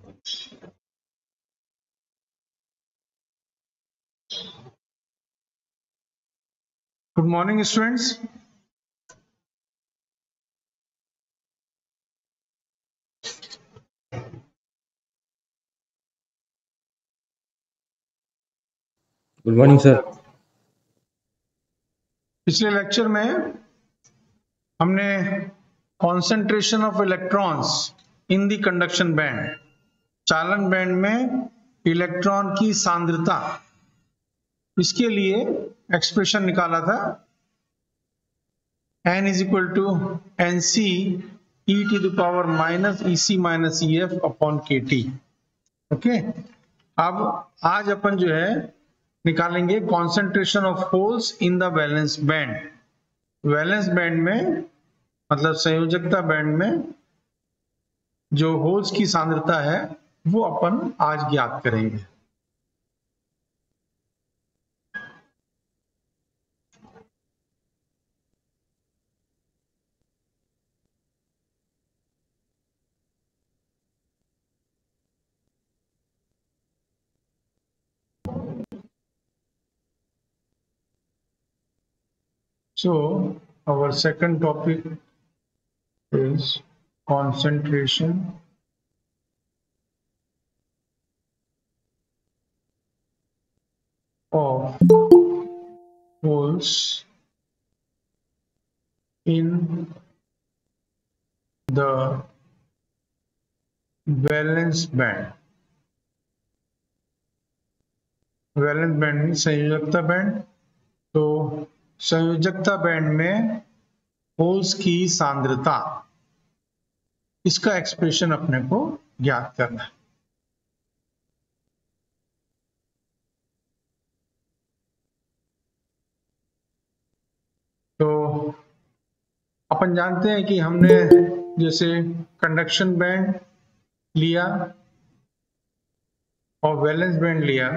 Good morning, students. Good morning sir. पिछले lecture में हमने concentration of electrons in the conduction band, चालन band में इलेक्ट्रॉन की सांद्रता, इसके लिए एक्सप्रेशन निकाला था n is equal to nc e to the power minus ec minus ef upon kT। Okay, अब आज अपन जो है निकालेंगे concentration of holes in the valence band. Valence band में मतलब संयोजकता बैंड में जो होल्स की सांद्रता है वो अपन आज ज्ञात करेंगे। So our second topic is concentration of holes in the valence band। Valence band में संयोजकता बैंड, तो संयोजकता बैंड में होल्स की सांद्रता, इसका एक्सप्रेशन अपने को ज्ञात करना है। तो अपन जानते हैं कि हमने जैसे कंडक्शन बैंड लिया और वैलेंस बैंड लिया,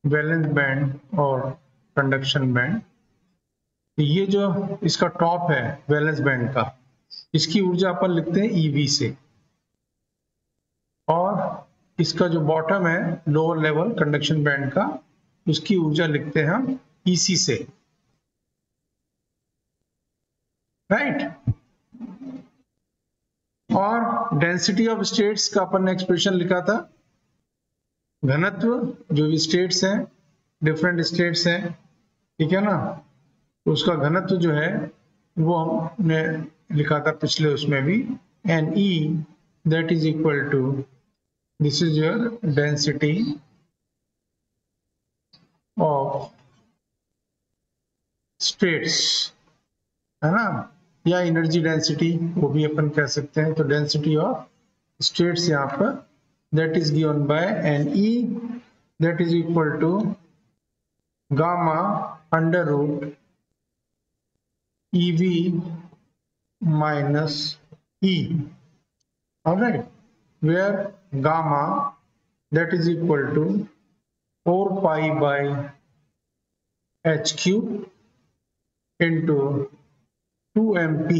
वैलेंस बैंड और कंडक्शन बैंड, ये जो इसका टॉप है वैलेंस बैंड का, इसकी ऊर्जा अपन लिखते हैं EV से, और इसका जो बॉटम है लोअर लेवल कंडक्शन बैंड का, उसकी ऊर्जा लिखते हैं हम EC से, राइट। और डेंसिटी ऑफ स्टेट्स का अपन ने एक्सप्रेशन लिखा था, घनत्व जो भी स्टेट्स हैं, डिफरेंट स्टेट्स हैं, ठीक है ना, तो उसका घनत्व जो है वो हमने लिखा था पिछले उसमें भी, NE that is equal to, this is your density of states, है ना, या एनर्जी डेंसिटी वो भी अपन कह सकते हैं। तो डेंसिटी ऑफ स्टेट्स यहाँ पर that is given by NE that is equal to gamma under root EV minus E, all right, where gamma that is equal to 4 pi by h cube into 2mp।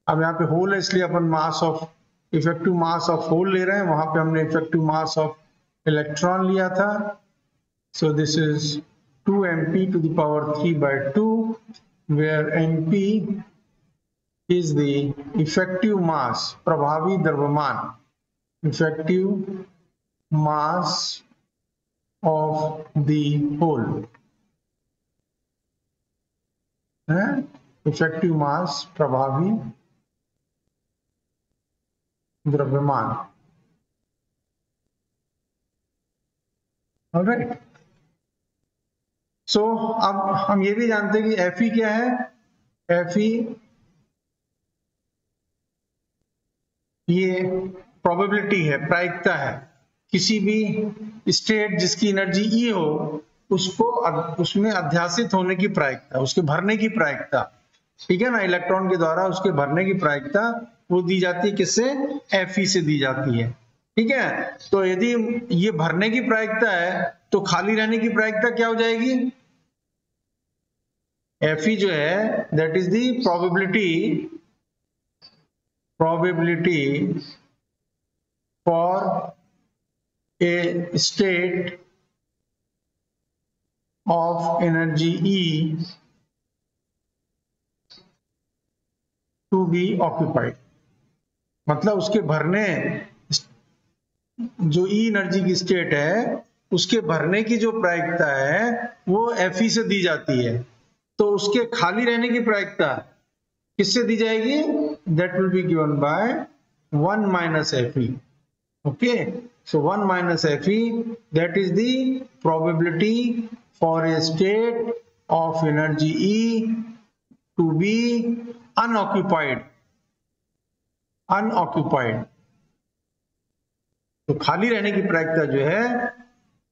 अब यहाँ पे hole है इसलिए अपन mass of, effective mass of hole ले रहे हैं, वहां पे हमने इफेक्टिव मास ऑफ इलेक्ट्रॉन लिया था। So this is 2mp to the power 3 by 2, where mp is the effective mass, प्रभावी द्रव्यमान, effective mass of the whole, है, effective mass प्रभावी द्रव्यमान, ऑलराइट। सो अब हम ये भी जानते हैं कि Fe क्या है, Fe ये प्रोबेबिलिटी है, प्रायिकता है, किसी भी स्टेट जिसकी एनर्जी E हो उसको उसमें अध्यासित होने की प्रायिकता, उसके भरने की प्रायिकता, ठीक है ना, इलेक्ट्रॉन के द्वारा उसके भरने की प्रायिकता वो दी जाती है, किससे, Fe से दी जाती है, ठीक है। तो यदि ये भरने की प्रायिकता है तो खाली रहने की प्रायिकता क्या हो जाएगी, Fe जो है that is the probability probability for a state of energy E to be occupied, मतलब उसके भरने, जो ई एनर्जी की स्टेट है उसके भरने की जो प्रायिकता है वो Fe से दी जाती है, तो उसके खाली रहने की प्रायिकता किससे दी जाएगी? That will be given by 1 minus Fe. Okay, so 1 minus Fe, that is the probability for a state of energy E to be unoccupied. तो खाली रहने की प्रायिकता जो है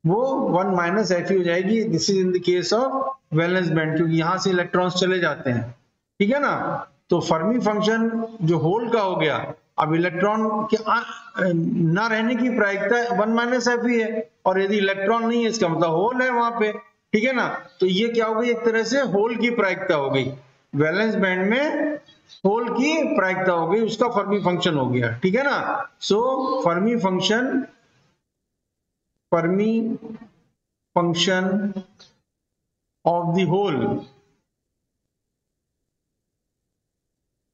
वो 1 माइनस Fe हो जाएगी. This is in the case of valence band, क्योंकि यहां से इलेक्ट्रॉन्स चले जाते हैं, ठीक है ना. तो फर्मी फंक्शन जो होल का हो गया, अब इलेक्ट्रॉन के ना रहने की प्रायिकता 1 माइनस Fe है, और यदि इलेक्ट्रॉन नहीं है इसका मतलब होल है वहां पे, ठीक है ना. तो ये क्या हो गई? एक तरह से होल की प्रायिकता हो गई, वैलेंस बैंड में होल की प्रायिकता हो गई, उसका फर्मी फंक्शन हो गया, ठीक है ना. So Fermi function of the hole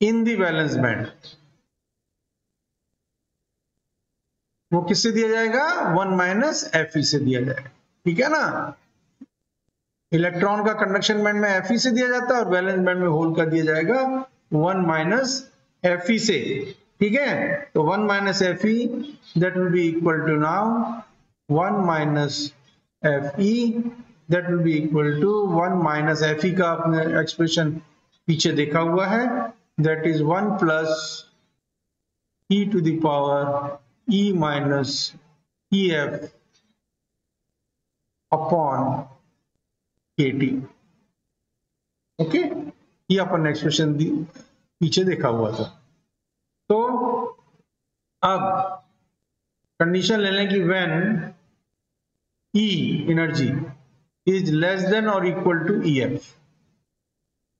in the valence band, वो किससे दिया जाएगा? 1 माइनस Fe से दिया जाएगा, ठीक है ना. इलेक्ट्रॉन का कंडक्शन बैंड में Fe से दिया जाता है और वैलेंस बैंड में होल का दिया जाएगा 1 माइनस Fe से, ठीक है. तो 1 minus Fe, that will be equal to now 1 minus Fe, that will be equal to 1 minus Fe का आपने एक्सप्रेशन पीछे देखा हुआ है, that is 1 plus e to the power E minus EF upon KT. Okay, ये अपन expression पीछे देखा हुआ था. तो अब कंडीशन ले लें कि when E energy is less than or equal to EF,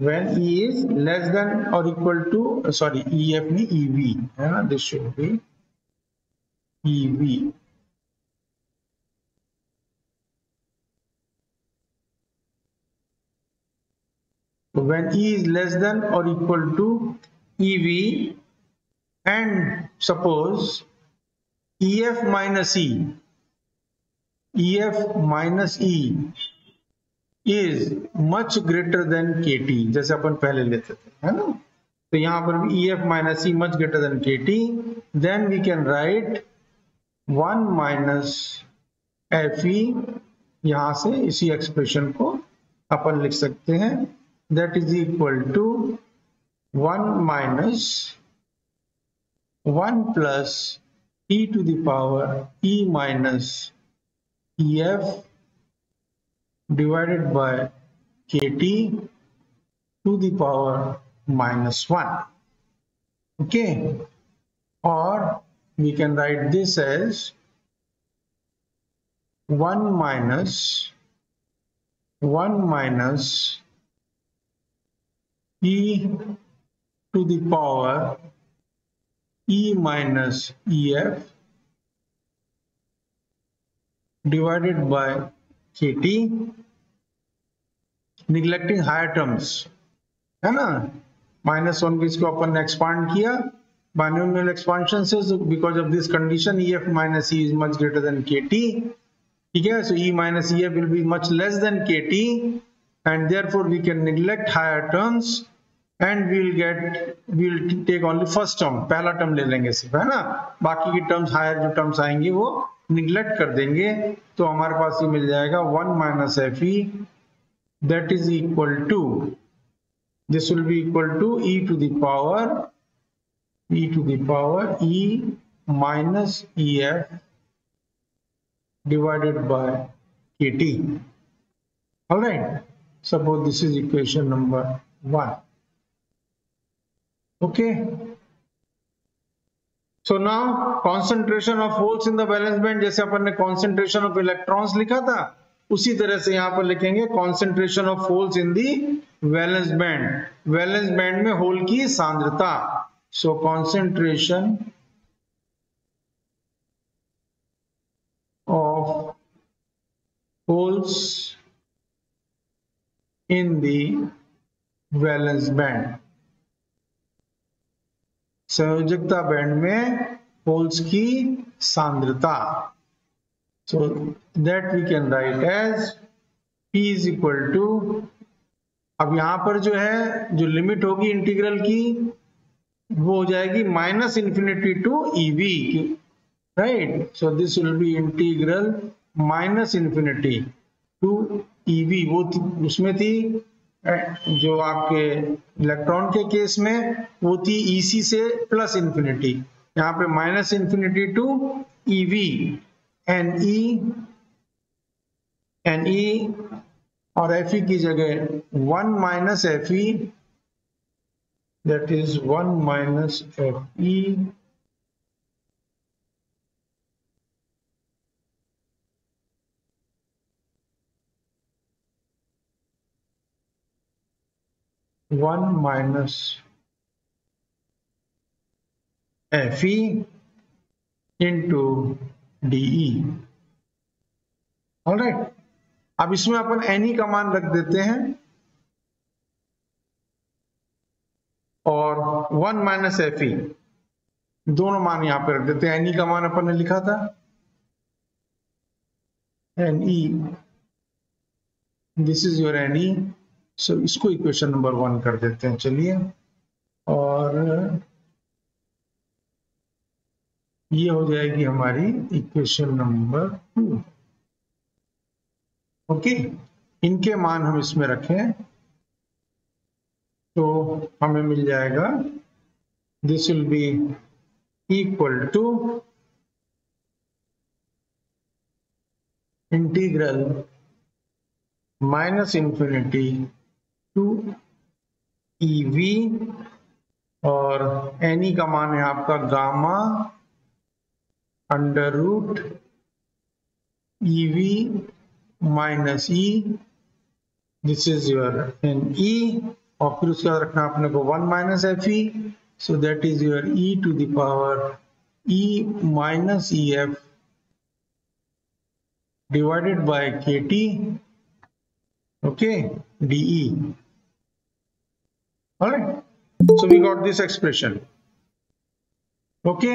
when E is less than or equal to, sorry EF नहीं EV है ना, this should be EV. So when E is less than or equal to EV, and suppose EF minus E is much greater than KT, जैसे अपन पहले लेते थे, है ना. तो यहां पर भी EF minus E much greater than KT, then we can write 1 minus Fe, यहां से इसी एक्सप्रेशन को अपन लिख सकते हैं, that is equal to 1 minus 1 plus e to the power E minus EF divided by KT to the power -1. Okay, और we can write this as 1 minus E to the power E minus EF divided by KT, neglecting higher terms, है ना. -1 को इसको अपन ने expand किया binomial expansion says because of this condition EF minus E is much greater than KT, ठीक है. So E minus EF will be much less than KT, and therefore we can neglect higher terms and we'll take only first term, पहला term ले लेंगे सिर्फ, है ना. बाकी की terms, higher जो terms आएंगे वो neglect कर देंगे, तो हमारे पास ये मिल जाएगा 1 minus Fe, that is equal to, this will be equal to E to the power E minus EF divided by KT. All right. Suppose this is equation number 1. Okay. So now concentration of holes in the valence band, जैसे अपन ने concentration of electrons लिखा था, उसी तरह से यहाँ पर लिखेंगे concentration of holes in the valence band. Valence band में होल की सांद्रता, So concentration of holes in the valence band, संयोजकता बैंड में होल्स की सांद्रता. So that we can write as P is equal to, अब यहां पर जो है जो लिमिट होगी इंटीग्रल की वो हो जाएगी minus infinity to EV, right. So this will be integral minus infinity to EV. वो उसमें थी जो आपके इलेक्ट्रॉन के केस में वो थी ईसी से प्लस इंफिनिटी, यहाँ पे minus infinity to EV. N E और एफ ई की जगह 1 minus F E, that is 1 minus F E one minus F E into DE. Alright, अब इसमें अपन एनी का मान रख देते हैं और 1 माइनस एफ ई दोनों मान यहां पे रख देते हैं. एनी का मान अपन ने लिखा था n e, this is your any. So इसको इक्वेशन नंबर 1 कर देते हैं. चलिए, और ये हो जाएगी हमारी इक्वेशन नंबर 2. ओके, इनके मान हम इसमें रखें तो हमें मिल जाएगा, this will be equal to integral minus infinity to EV, और एनी का मान है आपका gamma under root EV minus E, this is your N E, और फिर उसके बाद रखना अपने को 1 minus F E. So that is your E to the power E minus E F divided by K T. Okay, dE. All right, so we got this expression. Okay,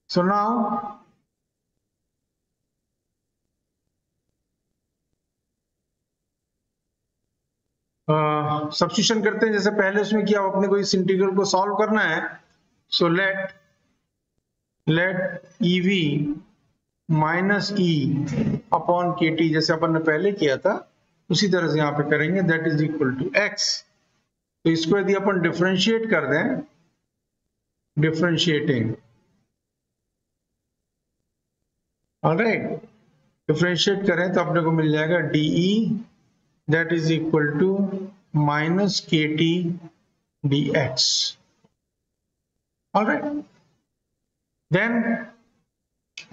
so now substitution करते हैं जैसे पहले उसमें किया. अपने को इस integral को सॉल्व करना है. So let EV minus E upon K T, जैसे अपन ने पहले किया था उसी तरह से यहाँ पे करेंगे. That is equal to X. तो इसको यदि अपन डिफरेंशिएट कर दें, डिफरेंशिएटिंग, ऑलराइट, डिफरेंशिएट करें तो अपने को मिल जाएगा d e, that is equal to minus k T d x. Alright, then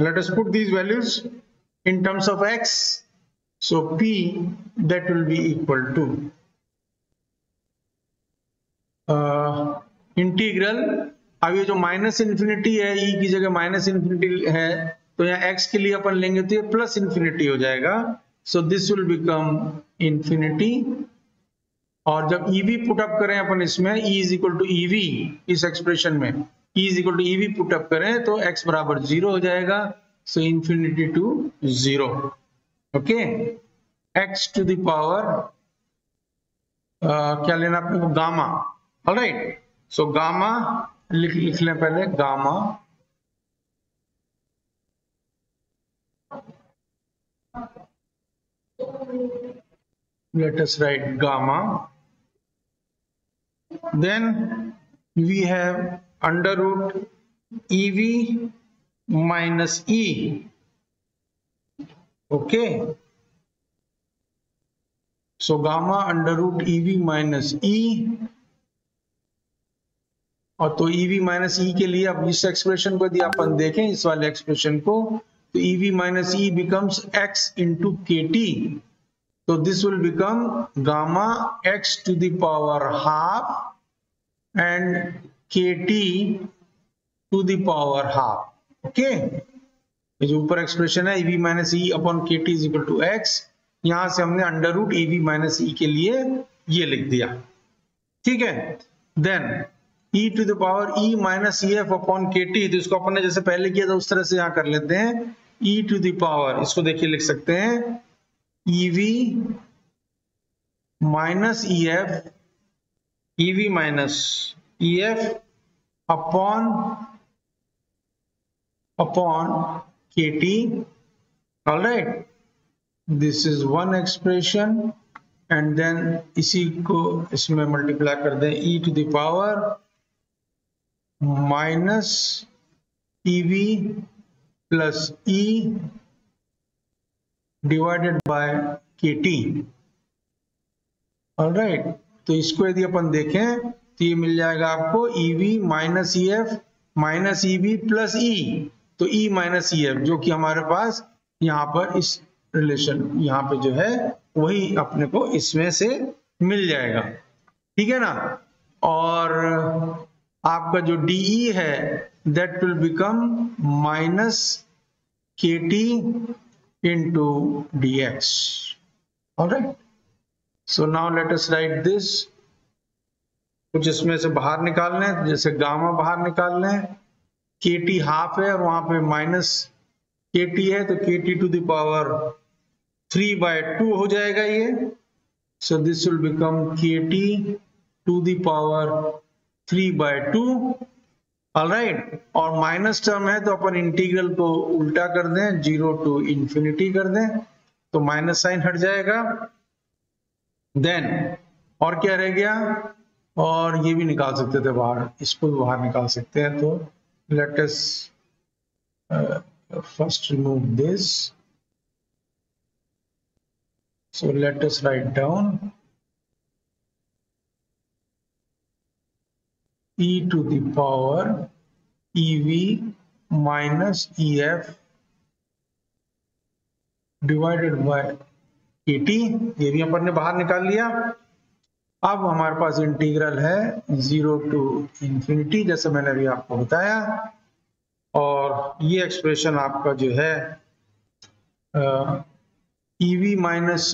let us put these values in terms of x. So P, that will be equal to integral. अब ये जो minus infinity है, ई की जगह minus infinity है, तो यहाँ x के लिए अपन लेंगे तो ये प्लस इंफिनिटी हो जाएगा. So this will become infinity. और जब EV पुट अप करें अपन इसमें, E is equal to EV, इस एक्सप्रेशन में E is equal to EV put up करें तो x बराबर 0 हो जाएगा. So infinity to 0. Okay, x to the power क्या लेना अपने को, गामा. ऑलराइट, सो गामा लिख लें पहले, gamma let us write gamma. Then we have under root EV minus E. Okay, so gamma under root EV minus E. और तो EV minus E के लिए अब इस एक्सप्रेशन को यदि अपन देखें, इस वाले एक्सप्रेशन को, तो EV minus E becomes x into K T. तो this will become gamma x to the power half and kt to the power half. Okay, जो ऊपर एक्सप्रेशन है EV minus E upon K T is equal to X, यहां से हमने under root EV minus E के लिए ये लिख दिया। ठीक है, then e to the power e minus E F upon K T, तो इसको अपन ने जैसे पहले किया था उस तरह से यहां कर लेते हैं। e टू द पावर, इसको देखिए लिख सकते हैं EV minus E F, EV minus E F upon kt। All right, this is one expression and then इसी को इसमें मल्टीप्लाई कर दें e to the power minus EV plus e divided by kt। All right, तो इसको यदि अपन देखें तो ये मिल जाएगा आपको EV minus E F minus EV plus e, तो e माइनस ई एफ जो कि हमारे पास यहाँ पर इस रिलेशन यहाँ पे जो है वही अपने को इसमें से मिल जाएगा। ठीक है ना, और आपका जो DE है that will become minus KT into dx। all right, so now let us write this। कुछ इसमें से बाहर निकाल लें, जैसे गामा बाहर निकाल लें, KT हाफ है और वहां पे माइनस KT है, तो KT टू द पावर 3/2 हो जाएगा ये। So this will become KT to the power 3/2। All right, और माइनस टर्म है तो अपन इंटीग्रल को उल्टा कर दें, 0 टू इंफिनिटी कर दें, तो माइनस साइन हट जाएगा। देन और क्या रह गया, और ये भी निकाल सकते थे बाहर, इसको भी बाहर निकाल सकते हैं। तो let us first remove this, so let us write down e to the power EV minus EF divided by KT, ये भी अपन ने बाहर निकाल लिया। अब हमारे पास इंटीग्रल है 0 टू इंफिनिटी, जैसे मैंने अभी आपको बताया, और ये एक्सप्रेशन आपका जो है EV minus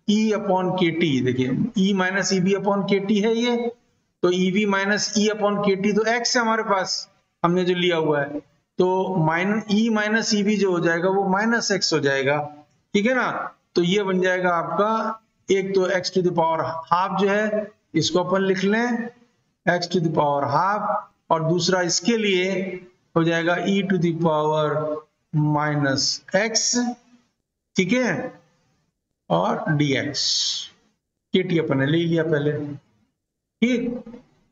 E upon KT, देखिए E minus EV upon KT है ये, तो EV minus E upon KT तो x है हमारे पास, हमने जो लिया हुआ है, तो E माइनस EV जो हो जाएगा वो माइनस x हो जाएगा। ठीक है ना, तो ये बन जाएगा आपका, एक तो x to the power half जो है इसको अपन लिख लें x to the power half, और दूसरा इसके लिए हो जाएगा e to the power minus x। ठीक है, और dx, KT अपन ने ले लिया पहले। ठीक,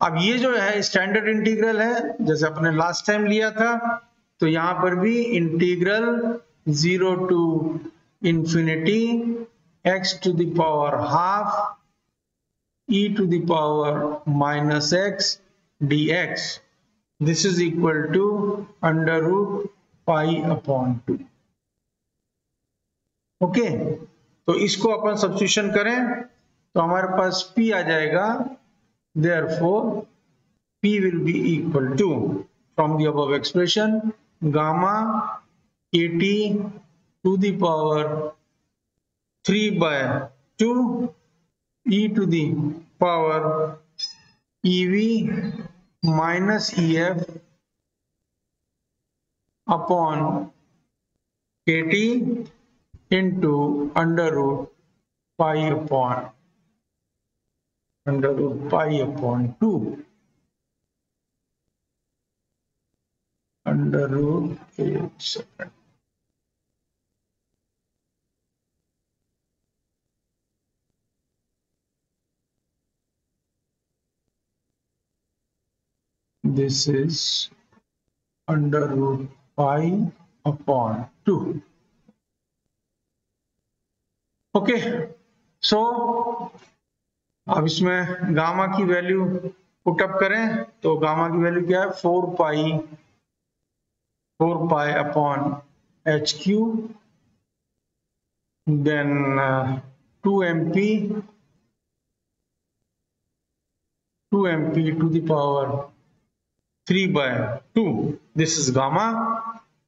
अब ये जो है स्टैंडर्ड इंटीग्रल है, जैसे अपने लास्ट टाइम लिया था, तो यहां पर भी integral 0 to infinity x to the power half e to the power minus x dx, this is equal to under root pi upon 2। Okay, तो इसको अपन सब्स्टिट्यूशन करें तो हमारे पास P आ जाएगा। Therefore, P will be equal to, from the above expression, gamma KT to the power 3/2 e to the power EV minus EF upon KT into under root pi upon 2 under root 8. This is under root pi upon 2. Okay, so अब इसमें gamma की value put up करें तो gamma की value क्या है, 4 pi upon HQ, then 2mp to the power 3/2, this is gamma,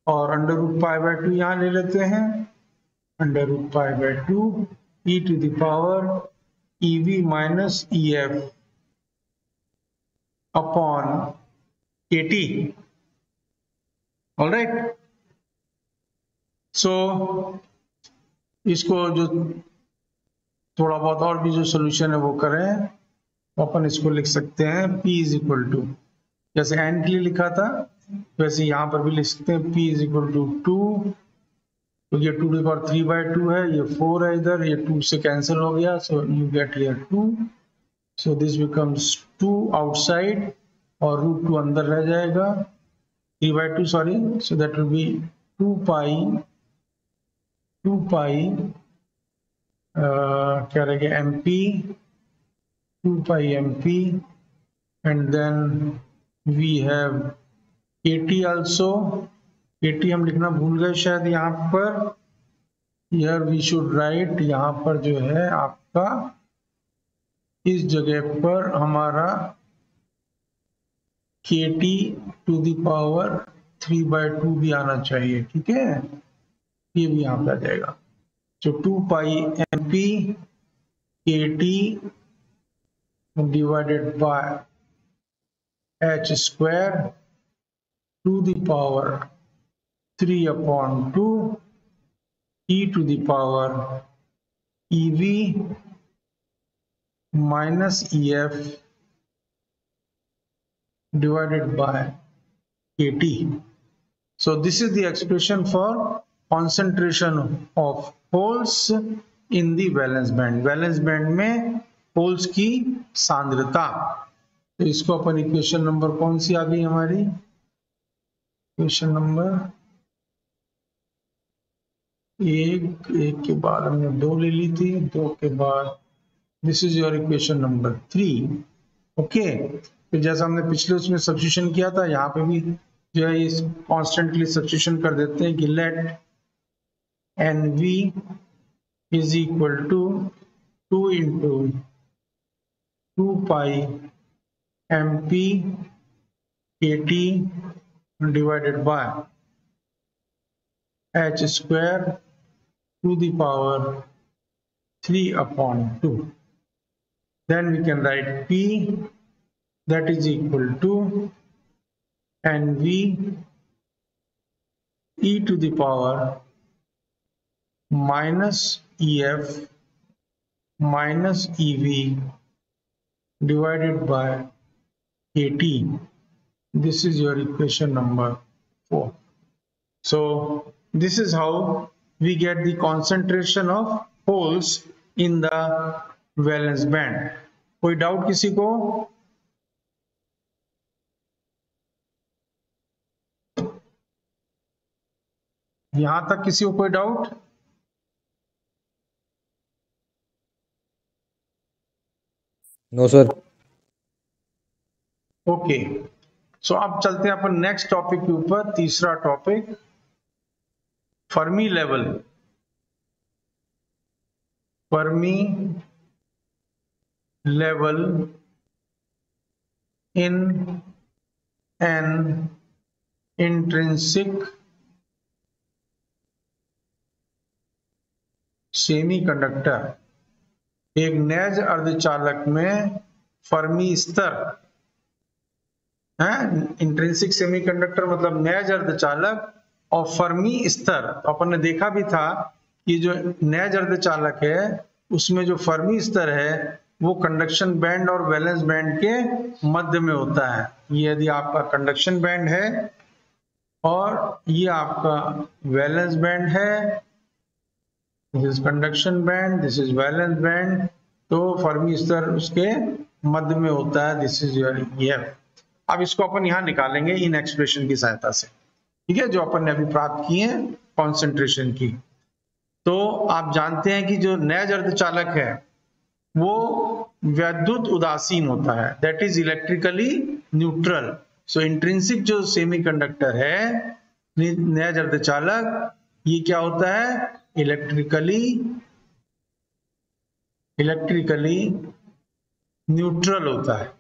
और under root pi by 2 यहां ले लेते हैं, under root pi by 2 e to the power ev minus ef upon kt। Alright, so इसको जो थोड़ा बहुत और भी जो सोल्यूशन है वो करें, तो अपन इसको लिख सकते हैं p इज इक्वल टू, जैसे n के लिए लिखा था वैसे यहाँ पर भी लिख सकते हैं p इज इक्वल टू 2, तो ये 2 टू द पावर 3/2 है, ये 4 है, इधर ये 2 से कैंसिल हो गया, so you get here 2, so this becomes 2 outside और रूट 2 अंदर रह जाएगा, 3/2 sorry, so that will B 2 पाई क्या रहेगा mp, 2 pi mp, and then we have kt also, kt हम लिखना भूल गए शायद यहाँ पर, here we should write, यहाँ पर जो है आपका इस जगह पर हमारा kt टू द पावर 3/2 भी आना चाहिए, ठीक है, ये भी यहाँ पे आ जाएगा, तो 2 pi mp kt divided by h square to the power 3/2 e to the power ev minus ef divided by kt. So this is the expression for concentration of holes in the valence band. Valence band में holes की सांद्रता, तो इसको अपन equation number कौन सी आ गई हमारी, equation number एक के बाद हमने 2 ले ली थी, 2 के बाद this is your equation number 3, okay. तो जैसा हमने पिछले उसमें सब्स्टिट्यूशन किया था, यहाँ पे भी जो है इस कांस्टेंट के लिए सब्स्टिट्यूशन कर देते हैं कि let nv is equal to 2 into 2 pi mp kt divided by h square to the power 3/2. Then we can write p, that is equal to nv e to the power minus ef minus ev divided by kt. This is your equation number 4. So this is how we get the concentration of holes in the valence band. कोई doubt किसी को? यहां तक किसी को कोई doubt? No sir. Okay, so अब चलते हैं अपन नेक्स्ट टॉपिक के ऊपर, तीसरा टॉपिक Fermi level. Fermi level in an intrinsic semiconductor, एक नैज अर्धचालक में फर्मी स्तर है, इंट्रिंसिक सेमीकंडक्टर मतलब नैज अर्धचालक और फर्मी स्तर। तो अपन ने देखा भी था कि जो नैज अर्धचालक है उसमें जो फर्मी स्तर है वो कंडक्शन बैंड और वैलेंस बैंड के मध्य में होता है। ये यदि आपका कंडक्शन बैंड है और ये आपका वैलेंस बैंड है, this is conduction band, this is valence band, तो फर्मी स्तर उसके मध्य में होता है, दिस इज योर EF। अब इसको अपन यहां निकालेंगे इन एक्सप्रेशन की सहायता से, ठीक है, जो अपन ने अभी प्राप्त की है कॉन्सेंट्रेशन की। तो आप जानते हैं कि जो नैज अर्धचालक है वो वैद्युत उदासीन होता है, that is electrically neutral. So intrinsic जो सेमीकंडक्टर है नैज अर्धचालक, ये क्या होता है, इलेक्ट्रिकली इलेक्ट्रिकली न्यूट्रल होता है।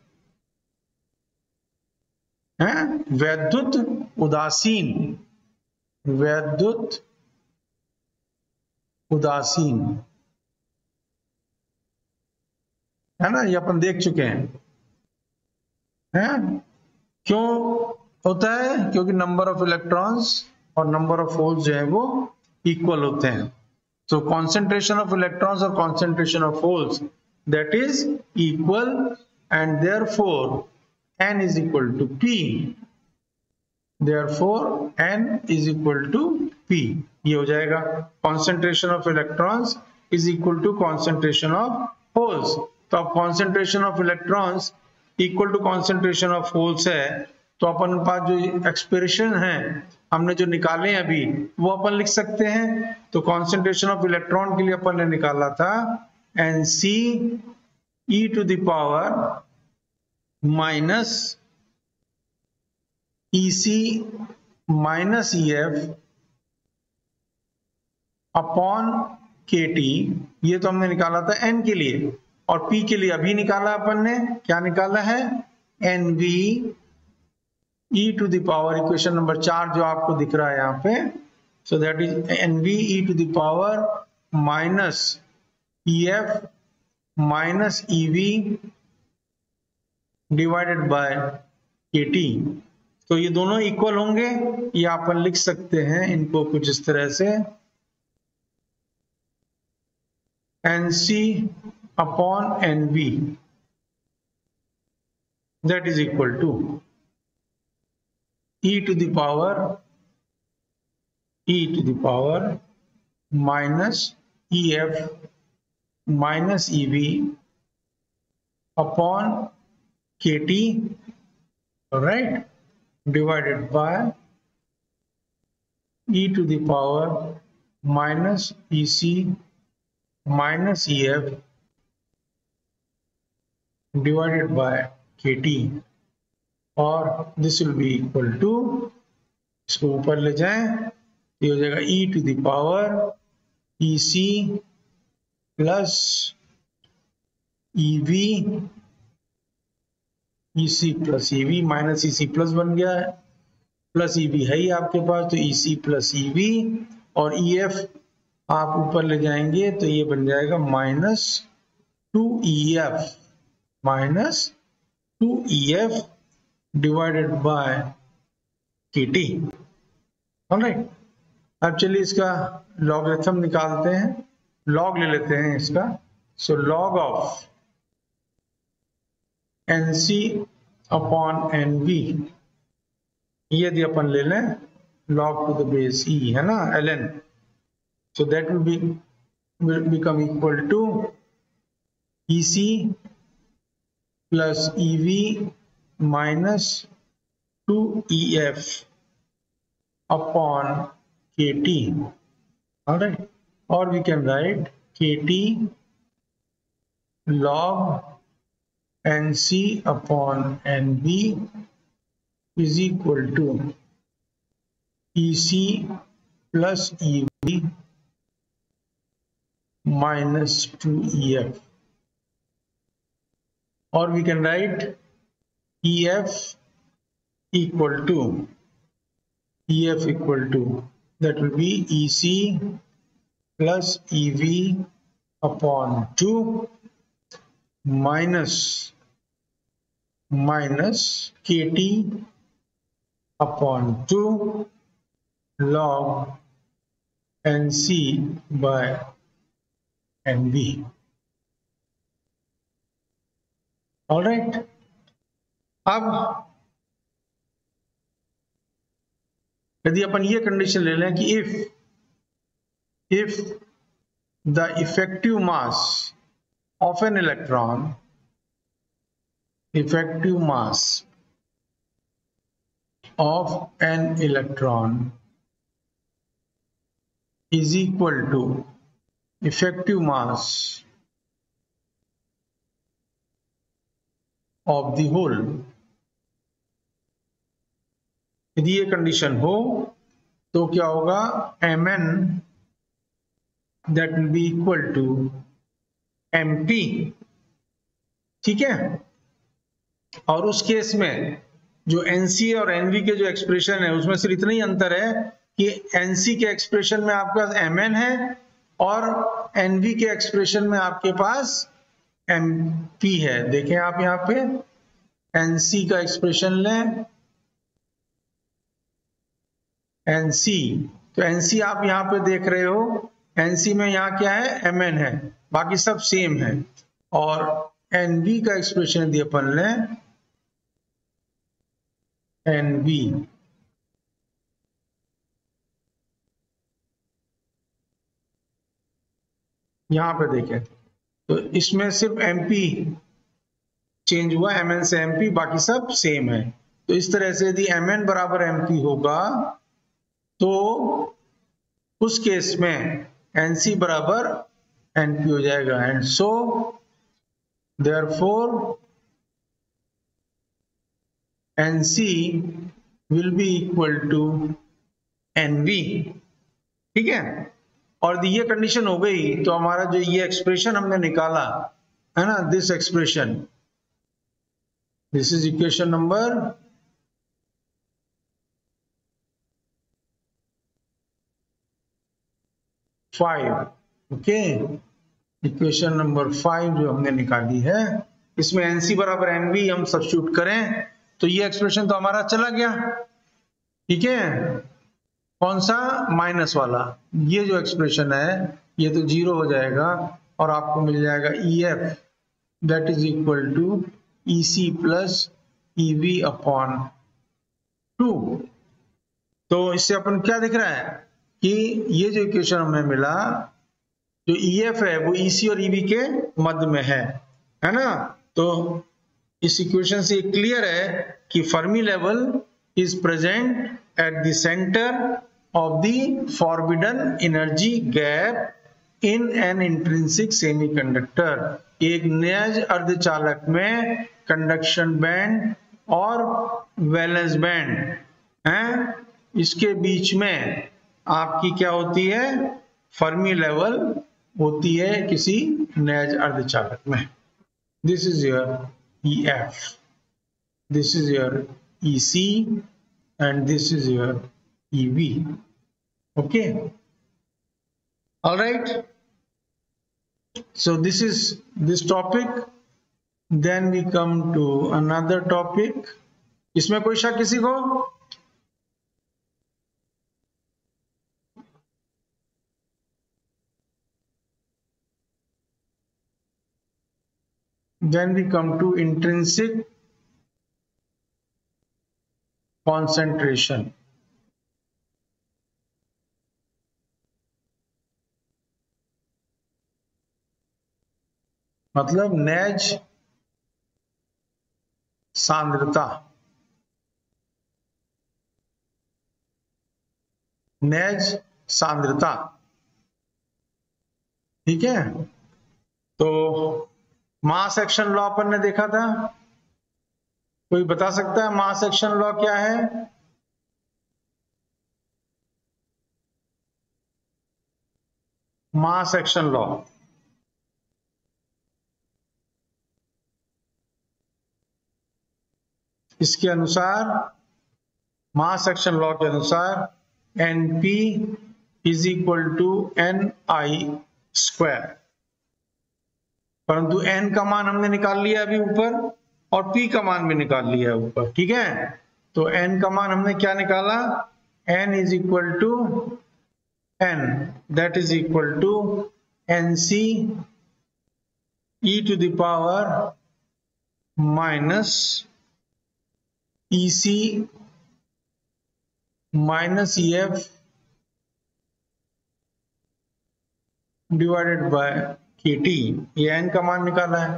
वैद्युत उदासीन, वैद्युत उदासीन है ना, ये अपन देख चुके हैं। क्यों होता है? क्योंकि नंबर ऑफ इलेक्ट्रॉन्स और नंबर ऑफ होल्स जो है वो इक्वल होते हैं। So concentration of electrons or concentration of holes, that is equal, and therefore n is equal to p. Therefore n is equal to p. ये हो जाएगा concentration of electrons is equal to concentration of holes. तो अब concentration of electrons equal to concentration of holes है, तो अपन पास जो expression है हमने जो निकाले हैं अभी वो अपन लिख सकते हैं। तो कॉन्सेंट्रेशन ऑफ इलेक्ट्रॉन के लिए अपन ने निकाला था Nc e to the power minus Ec minus Ef upon Kt। ये तो हमने निकाला था n के लिए, और P के लिए अभी निकाला अपन ने, क्या निकाला है? Nv e to the power, equation number 4 जो आपको दिख रहा है यहाँ पे, सो that is Nv e to the power minus Ef minus Ev divided by Kt। तो ये दोनों इक्वल होंगे, ये अपन लिख सकते हैं इनको कुछ इस तरह से, Nc upon Nv that is equal to e to the power minus Ef minus Ev upon Kt, right, divided by e to the power minus Ec minus Ef divided by Kt, और this will be equal to, इसको ऊपर ले जाएं, ये हो जाएगा e to the power Ec plus Ev, Ec plus Ev minus Ec plus बन गया है, प्लस Ev है ही आपके पास, तो Ec प्लस Ev, और Ef आप ऊपर ले जाएंगे तो ये बन जाएगा minus 2Ef, minus 2Ef divided by Kt। Alright, अब चलिए इसका लॉगरिथम निकालते हैं, लॉग ले लेते हैं इसका। So log of Nc upon Nv, यदि अपन ले लें log to the base e, है ना, ln, so that will become equal to Ec plus Ev minus 2Ef upon Kt, all right, or we can write Kt log Nc upon Nv is equal to Ec plus Ev minus 2Ef, or we can write Ef equal to that will be Ec plus Ev upon 2 minus Kt upon 2 log Nc by Nv। All right, अब यदि अपन ये condition ले लें कि if the effective mass of an electron, effective mass of an electron is equal to effective mass of the whole, यदि ये condition हो तो क्या होगा, Mn that will be equal to MP, ठीक है। और उस केस में जो NC और NV के जो एक्सप्रेशन है उसमें सिर्फ इतना ही अंतर है कि NC के एक्सप्रेशन में आपके पास Mn है और NV के एक्सप्रेशन में आपके पास MP है। देखें आप यहाँ पे NC का एक्सप्रेशन लें, NC, तो NC आप यहाँ पे देख रहे हो, NC में यहाँ क्या है, Mn है, बाकी सब सेम है। और NV का एक्सप्रेशन यदि अपन लें, NV, यहाँ पे देखें तो इसमें सिर्फ MP चेंज हुआ, Mn से MP, बाकी सब सेम है। तो इस तरह से यदि Mn बराबर MP होगा तो उस केस में NC बराबर NP हो जाएगा। And so therefore NC will be equal to NV, ठीक है। और ये कंडीशन हो गई तो हमारा जो ये एक्सप्रेशन हमने निकाला है ना, this expression, this is equation number 5, okay. Equation number 5 जो हमने निकाली है, इसमें NC बराबर NV हम सब्स्टिट्यूट करें तो ये एक्सप्रेशन तो हमारा चला गया, ठीक है। कौन सा, माइनस वाला, ये जो एक्सप्रेशन है ये तो 0 हो जाएगा और आपको मिल जाएगा EF that is equal to EC plus EV upon 2। तो इससे अपन क्या दिख रहा है कि ये जो इक्वेशन हमें मिला, जो EF है वो EC और EV के मध्य में है ना। तो इस इक्वेशन से क्लियर है कि Fermi level is present at the centre of the forbidden energy gap in an intrinsic semiconductor. एक निज अर्धचालक में कंडक्शन बैंड और वैलेंस बैंड है, इसके बीच में आपकी क्या होती है, फर्मी लेवल होती है किसी निज अर्धचालक में। This is your EF, this is your EC and this is your EV, okay, all right. So this is this topic, then we come to another topic. इसमें कोई शक किसी को? Then we come to intrinsic concentration. मतलब नेज सांद्रता, नेज सांद्रता, ठीक है। तो मास एक्शन लॉ अपन ने देखा था, कोई बता सकता है मास एक्शन लॉ क्या है? मास एक्शन लॉ, इसके अनुसार, मास एक्शन लॉ के अनुसार NP is equal to NI square, परंतु N का मान हमने निकाल लिया अभी ऊपर और P का मान भी निकाल लिया है ऊपर, ठीक है। तो N का मान हमने क्या निकाला, N is equal to N that is equal to NC e to the power minus EC minus EF divided by KT। ये N का मान निकाला है,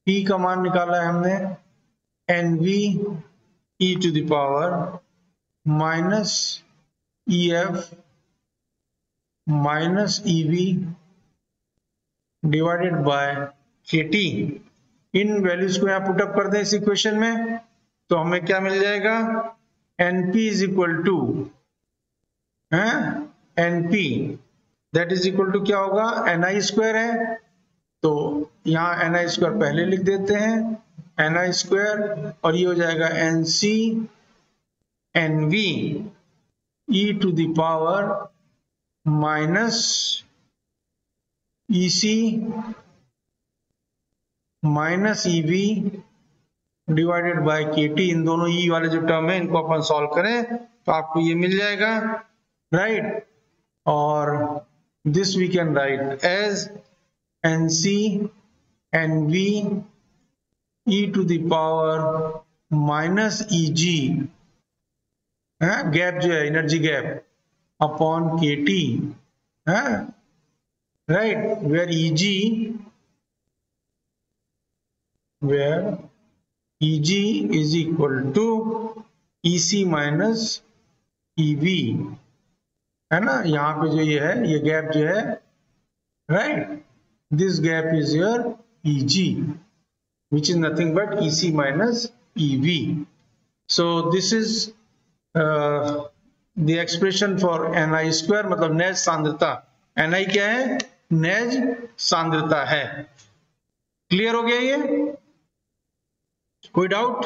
P का मान निकाला है हमने NV e to the power minus EF minus EV divided by KT। इन वैल्यूज को यहाँ पुटअप कर दें इस इक्वेशन में तो हमें क्या मिल जाएगा, NP is equal to NP that is equal to क्या होगा, NI स्क्वायर है, तो यहाँ ni स्क्वायर पहले लिख देते हैं, ni स्क्वायर, और ये हो जाएगा nc nv e to the power minus ec minus ev divided by kt। इन दोनों e वाले जो टर्म है इनको अपन सॉल्व करें तो आपको ये मिल जाएगा, राइट। और this we can write as nc nv e to the power minus eg, gap जो है energy gap, upon kt, right, where eg is equal to ec minus ev, है ना। यहाँ पे जो ये है, ये गैप जो है, right, this gap is your eg which is nothing but ec minus ev. So this is the expression for ni square, मतलब नेज सांद्रता। ni क्या है? नेज सांद्रता है। क्लियर हो गया ये? कोई डाउट?